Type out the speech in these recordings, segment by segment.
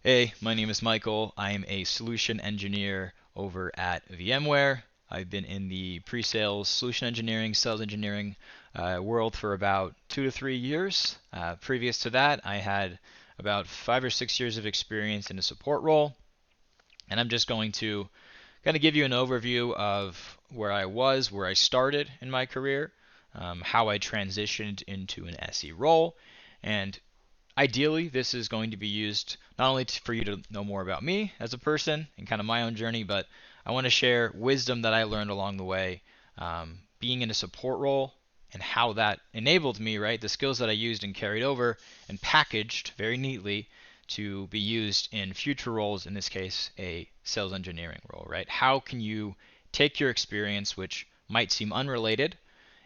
Hey, my name is Michael. I'm a solution engineer over at VMware. I've been in the pre-sales, solution engineering, sales engineering world for about 2 to 3 years. Previous to that, I had about 5 or 6 years of experience in a support role, and I'm just going to kind of give you an overview of where I was, where I started in my career, how I transitioned into an SE role, and ideally, this is going to be used not only for you to know more about me as a person and kind of my own journey, but I want to share wisdom that I learned along the way, being in a support role and how that enabled me, right? The skills that I used and carried over and packaged very neatly to be used in future roles, in this case, a sales engineering role, right? How can you take your experience, which might seem unrelated,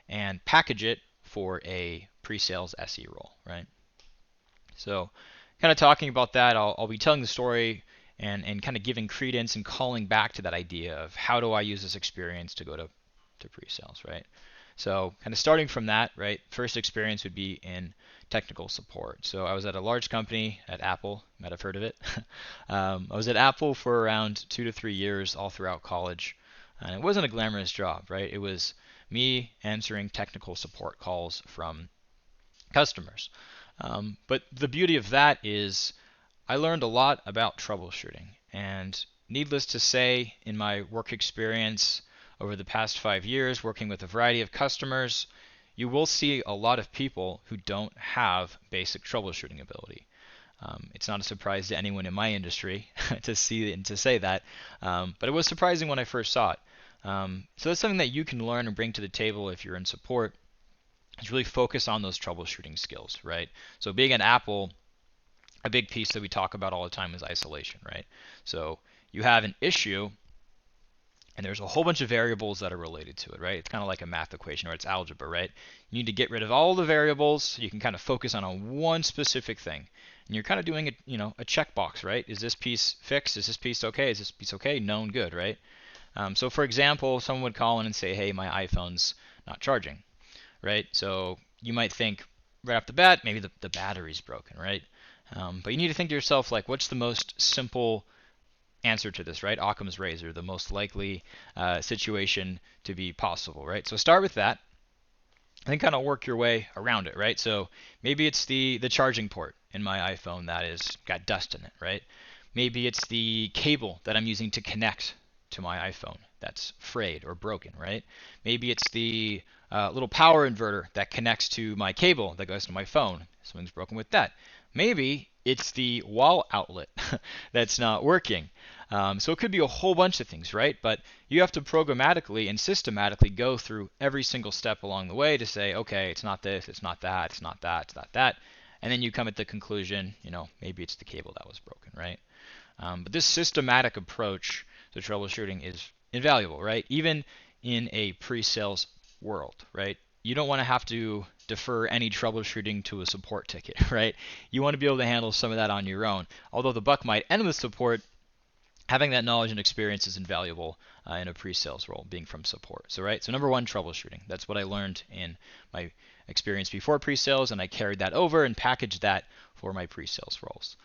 and package it for a pre-sales SE role, right? So, kind of talking about that, I'll be telling the story and kind of giving credence and calling back to that idea of how do I use this experience to go to pre-sales, right? So, kind of starting from that, right? First experience would be in technical support. So, I was at a large company at Apple. You might have heard of it. I was at Apple for around 2 to 3 years, all throughout college, and it wasn't a glamorous job, right? It was me answering technical support calls from customers. But the beauty of that is I learned a lot about troubleshooting. And needless to say, in my work experience over the past 5 years, working with a variety of customers, you will see a lot of people who don't have basic troubleshooting ability. It's not a surprise to anyone in my industry to see and to say that, but it was surprising when I first saw it. So that's something that you can learn and bring to the table if you're in support is really focus on those troubleshooting skills, right? So being at Apple, a big piece that we talk about all the time is isolation, right? So you have an issue and there's a whole bunch of variables that are related to it, right? It's kind of like a math equation or it's algebra, right? You need to get rid of all the variables so you can kind of focus on a one specific thing. And you're kind of doing a checkbox, right? Is this piece fixed? Is this piece okay? Is this piece okay? Known, good, right? So for example, someone would call in and say, hey, my iPhone's not charging, right? So you might think right off the bat, maybe the battery's broken, right? But you need to think to yourself, like, what's the most simple answer to this, right? Occam's razor, the most likely situation to be possible, right? So start with that, and then kind of work your way around it, right? So maybe it's the charging port in my iPhone that is got dust in it, right? Maybe it's the cable that I'm using to connect to my iPhone that's frayed or broken, right? Maybe it's the little power inverter that connects to my cable that goes to my phone. Something's broken with that. Maybe it's the wall outlet that's not working. So it could be a whole bunch of things, right? But you have to programmatically and systematically go through every single step along the way to say, okay, it's not this, it's not that, it's not that, it's not that. And then you come at the conclusion, maybe it's the cable that was broken, right? But this systematic approach to troubleshooting is invaluable, right? Even in a pre-sales world, right? You don't want to have to defer any troubleshooting to a support ticket, right? You want to be able to handle some of that on your own. Although the buck might end with support, having that knowledge and experience is invaluable in a pre-sales role, being from support. So, right. So number one, troubleshooting. That's what I learned in my experience before pre-sales, and I carried that over and packaged that for my pre-sales roles.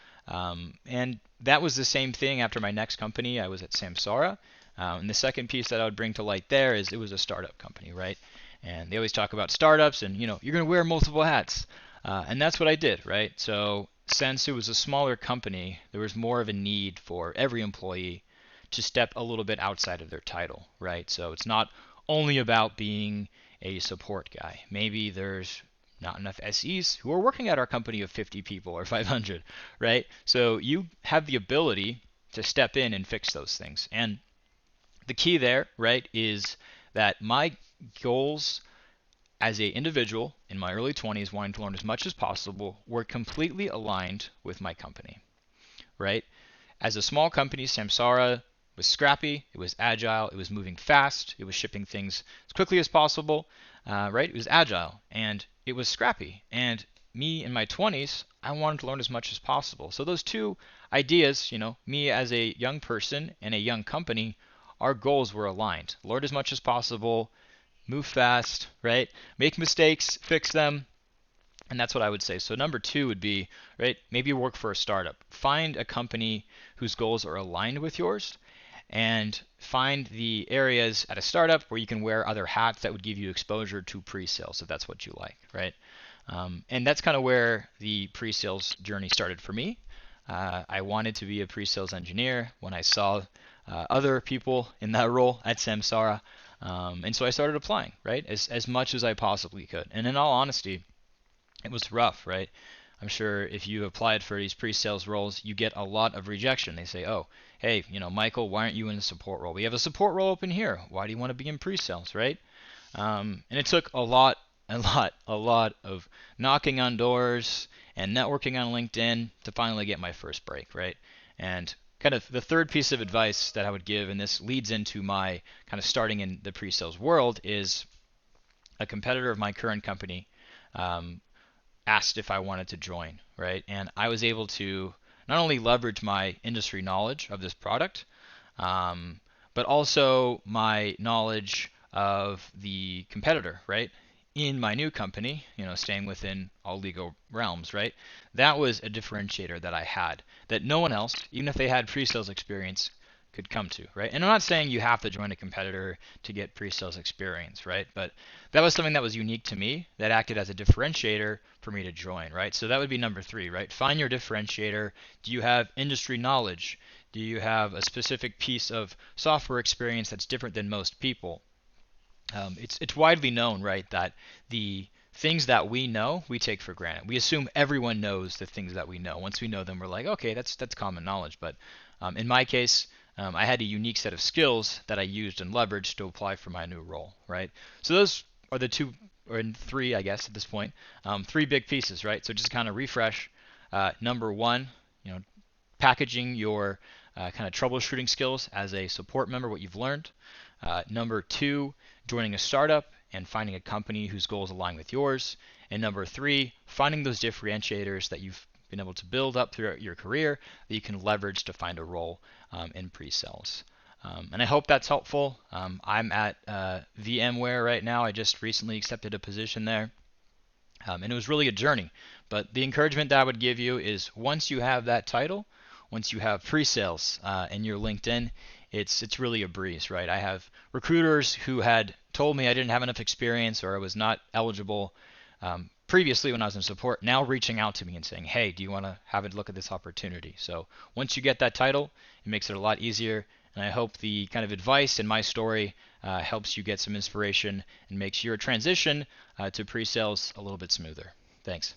And that was the same thing after my next company. I was at Samsara. And the second piece that I would bring to light there is it was a startup company, right? And they always talk about startups, and you're going to wear multiple hats, and that's what I did, right? So since it was a smaller company, there was more of a need for every employee to step a little bit outside of their title, right? So it's not only about being a support guy. Maybe there's not enough SEs who are working at our company of 50 people or 500, right? So you have the ability to step in and fix those things. And the key there, right, is that my goals as an individual in my early 20s wanting to learn as much as possible were completely aligned with my company, right? As a small company, Samsara was scrappy, it was agile, it was moving fast, it was shipping things as quickly as possible, right? It was agile and it was scrappy. And me in my 20s, I wanted to learn as much as possible. So those two ideas, me as a young person and a young company, our goals were aligned. Learn as much as possible, move fast, right? Make mistakes, fix them, And that's what I would say. So number two would be, right, maybe you work for a startup. Find a company whose goals are aligned with yours, and find the areas at a startup where you can wear other hats that would give you exposure to pre-sales if that's what you like, right? And that's kind of where the pre-sales journey started for me. I wanted to be a pre-sales engineer when I saw other people in that role at Samsara, and so I started applying, right, as much as I possibly could. And in all honesty, it was rough, right? I'm sure if you applied for these pre-sales roles, you get a lot of rejection. They say, "Oh, hey, Michael, why aren't you in a support role? We have a support role open here. Why do you want to be in pre-sales, right?" And it took a lot of knocking on doors and networking on LinkedIn to finally get my first break, right? And kind of the third piece of advice that I would give, and this leads into my kind of starting in the pre-sales world, is a competitor of my current company um, asked if I wanted to join, right? And I was able to not only leverage my industry knowledge of this product, um, but also my knowledge of the competitor, right? In my new company, staying within all legal realms, right? That was a differentiator that I had that no one else, even if they had pre-sales experience, could come to, right? And I'm not saying you have to join a competitor to get pre-sales experience, right? But that was something that was unique to me that acted as a differentiator for me to join, right? So that would be number three, right? Find your differentiator. Do you have industry knowledge? Do you have a specific piece of software experience that's different than most people? It's widely known, right, that the things that we know we take for granted. We assume everyone knows the things that we know. Once we know them, we're like, okay, that's common knowledge. But in my case, I had a unique set of skills that I used and leveraged to apply for my new role, right? So those are the two, or three, I guess, at this point, three big pieces, right? So just kind of refresh. Number one, packaging your kind of troubleshooting skills as a support member, what you've learned. Number two, joining a startup and finding a company whose goals align with yours. And number three, finding those differentiators that you've been able to build up throughout your career that you can leverage to find a role in pre-sales. And I hope that's helpful. I'm at VMware right now. I just recently accepted a position there. And it was really a journey. But the encouragement that I would give you is once you have that title, once you have pre-sales in your LinkedIn, it's really a breeze, right? I have recruiters who had told me I didn't have enough experience or I was not eligible previously when I was in support, now reaching out to me and saying, hey, do you want to have a look at this opportunity? So once you get that title, it makes it a lot easier. And I hope the kind of advice in my story helps you get some inspiration and makes your transition to pre-sales a little bit smoother. Thanks.